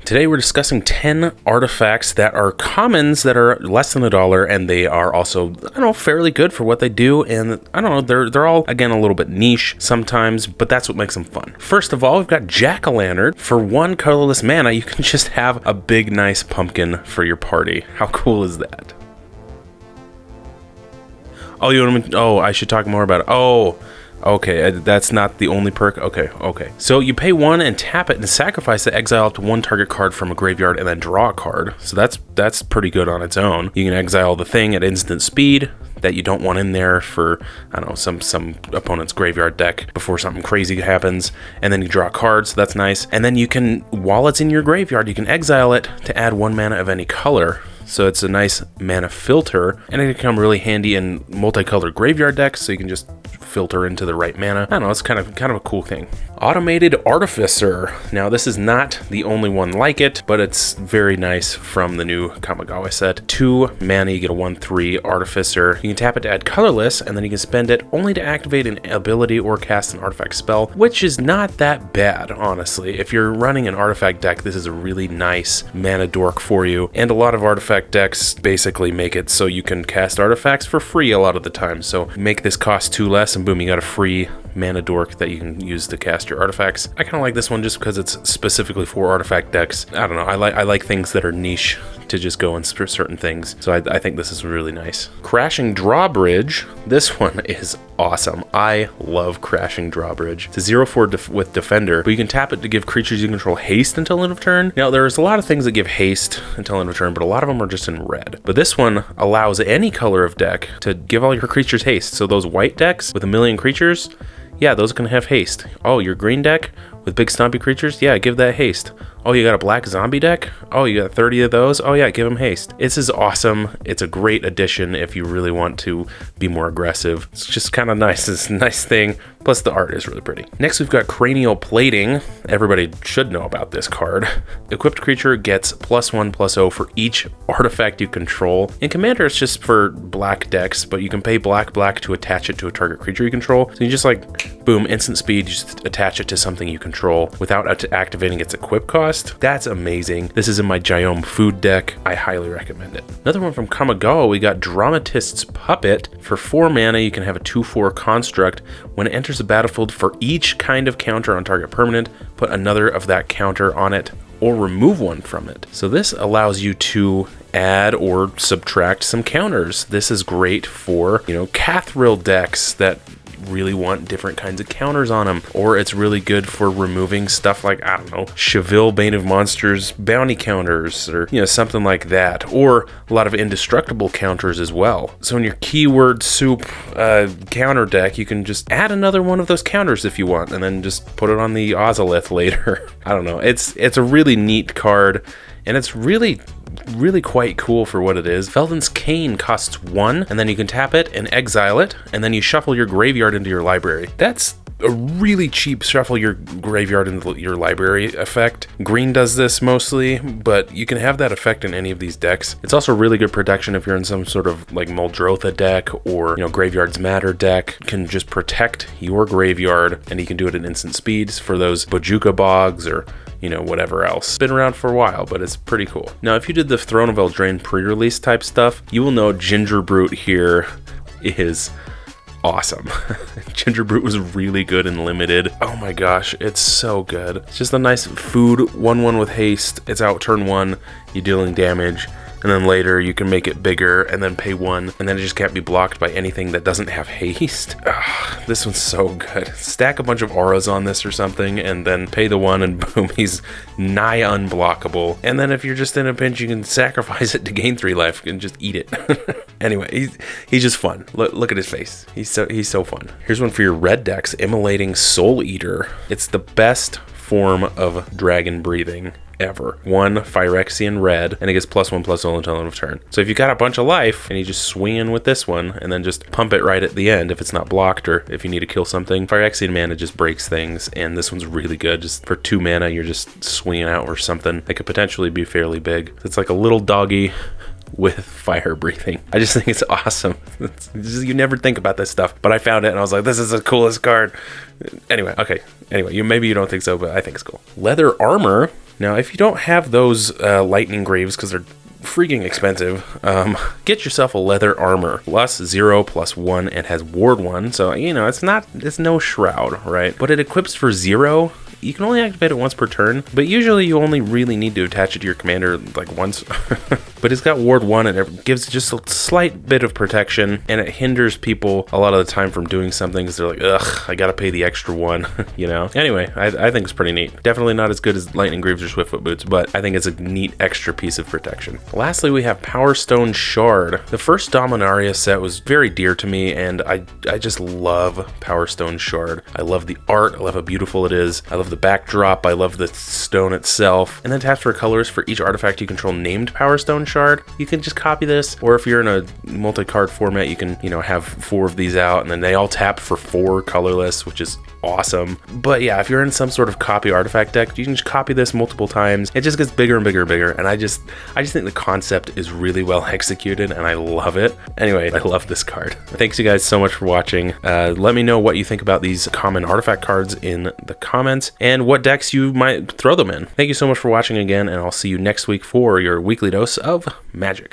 Today we're discussing 10 artifacts that are commons that are less than $1, and they are also, I don't know, fairly good for what they do, and I don't know, they're all, again, a little bit niche sometimes, but that's what makes them fun. First of all, we've got Jackolantern. For 1 colorless mana, you can just have a big, nice pumpkin for your party. How cool is that? Oh, you want me? Oh, I should talk more about it. Oh, okay, that's not the only perk. Okay. So you pay 1 and tap it and sacrifice to exile up to 1 target card from a graveyard and then draw a card. So that's pretty good on its own. You can exile the thing at instant speed that you don't want in there for, I don't know, some opponent's graveyard deck before something crazy happens, and then you draw a card, so that's nice. And then you can, while it's in your graveyard, you can exile it to add 1 mana of any color. So it's a nice mana filter, and it can come really handy in multicolored graveyard decks, so you can just filter into the right mana. I don't know, it's kind of a cool thing. Automated Artificer. Now this is not the only one like it, but it's very nice from the new Kamigawa set. 2 mana, you get a 1/3 Artificer. You can tap it to add colorless, and then you can spend it only to activate an ability or cast an artifact spell, which is not that bad, honestly. If you're running an artifact deck, this is a really nice mana dork for you, and a lot of artifact decks basically make it so you can cast artifacts for free a lot of the time. So make this cost 2 less, and boom, you got a free mana dork that you can use to cast your artifacts. I kind of like this one just because it's specifically for artifact decks. I don't know, I like things that are niche to just go in certain things, so I think this is really nice. Crashing Drawbridge. This one is awesome. I love Crashing Drawbridge. It's a 0/4 with Defender, but you can tap it to give creatures you control haste until end of turn. Now, there's a lot of things that give haste until end of turn, but a lot of them are just in red. But this one allows any color of deck to give all your creatures haste. So those white decks with 1,000,000 creatures, yeah, those can have haste. Oh, your green deck with big stompy creatures, yeah, give that haste. Oh, you got a black zombie deck? Oh, you got 30 of those? Oh yeah, give them haste. This is awesome. It's a great addition if you really want to be more aggressive. It's just kind of nice. It's a nice thing. Plus the art is really pretty. Next we've got Cranial Plating. Everybody should know about this card. Equipped creature gets +1/+0 for each artifact you control. In Commander, it's just for black decks, but you can pay black to attach it to a target creature you control. So you just like, boom, instant speed, you just attach it to something you control without activating its equip cost. That's amazing. This is in my Giome food deck. I highly recommend it. Another one from Kamigawa, we got Dramatist's Puppet. For 4 mana, you can have a 2/4 construct. When it enters the battlefield, for each kind of counter on target permanent, put another of that counter on it or remove one from it. So this allows you to add or subtract some counters. This is great for, Cathril decks that really want different kinds of counters on them, or it's really good for removing stuff like, I don't know, Cheville Bane of Monsters bounty counters, or something like that, or a lot of indestructible counters as well. So in your keyword soup counter deck, you can just add another one of those counters if you want, and then just put it on the Ozolith later. I don't know, it's a really neat card, and it's really quite cool for what it is. Veldens Cane costs 1, and then you can tap it and exile it, and then you shuffle your graveyard into your library. That's a really cheap shuffle your graveyard into your library effect. Green does this mostly, but you can have that effect in any of these decks. It's also really good protection if you're in some sort of like Muldrotha deck or Graveyards Matter deck. You can just protect your graveyard, and you can do it at instant speeds for those Bojuka Bogs or whatever else. It's been around for a while, but it's pretty cool. Now, if you did the Throne of Eldraine pre-release type stuff, you will know Ginger Brute here is awesome. Ginger Brute was really good in limited. Oh my gosh, it's so good. It's just a nice food 1/1 with haste. It's out turn 1, you're dealing damage, and then later you can make it bigger and then pay 1, and then it just can't be blocked by anything that doesn't have haste. This one's so good. Stack a bunch of auras on this or something, and then pay the 1, and boom, he's nigh unblockable. And then if you're just in a pinch, you can sacrifice it to gain 3 life and just eat it. Anyway, he's just fun. Look at his face. He's so fun. Here's one for your red decks, Immolating Soul Eater. It's the best form of dragon breathing ever. 1 Phyrexian red, and it gets +1/+0 until end of turn. So if you got a bunch of life and you just swing in with this one and then just pump it right at the end if it's not blocked or if you need to kill something, Phyrexian mana just breaks things, and this one's really good. Just for 2 mana, you're just swinging out or something that could potentially be fairly big. It's like a little doggy with fire breathing. I just think it's awesome. You never think about this stuff, but I found it and I was like, this is the coolest card. Anyway, maybe you don't think so, but I think it's cool. Leather Armor. Now, if you don't have those lightning greaves, because they're freaking expensive, get yourself a leather armor, +0, +1, and has ward 1, so you know it's no shroud, right? But it equips for 0. You can only activate it once per turn, but usually you only really need to attach it to your commander like once. But it's got ward 1 and it gives just a slight bit of protection, and it hinders people a lot of the time from doing something because they're like, ugh, I gotta pay the extra 1, you know? Anyway, I think it's pretty neat. Definitely not as good as Lightning Greaves or Swiftfoot Boots, but I think it's a neat extra piece of protection. Lastly, we have Power Stone Shard. The first Dominaria set was very dear to me, and I just love Power Stone Shard. I love the art, I love how beautiful it is, I love the backdrop, I love the stone itself, and then taps for colors for each artifact you control named Power Stone Shard. You can just copy this, or if you're in a multi-card format, you can, you know, have 4 of these out, and then they all tap for 4 colorless, which is awesome. But yeah, if you're in some sort of copy artifact deck, you can just copy this multiple times. It just gets bigger and bigger and bigger, and I just think the concept is really well executed, and I love it. Anyway, I love this card. Thanks you guys so much for watching. Let me know what you think about these common artifact cards in the comments, and what decks you might throw them in. Thank you so much for watching again, and I'll see you next week for your weekly dose of magic.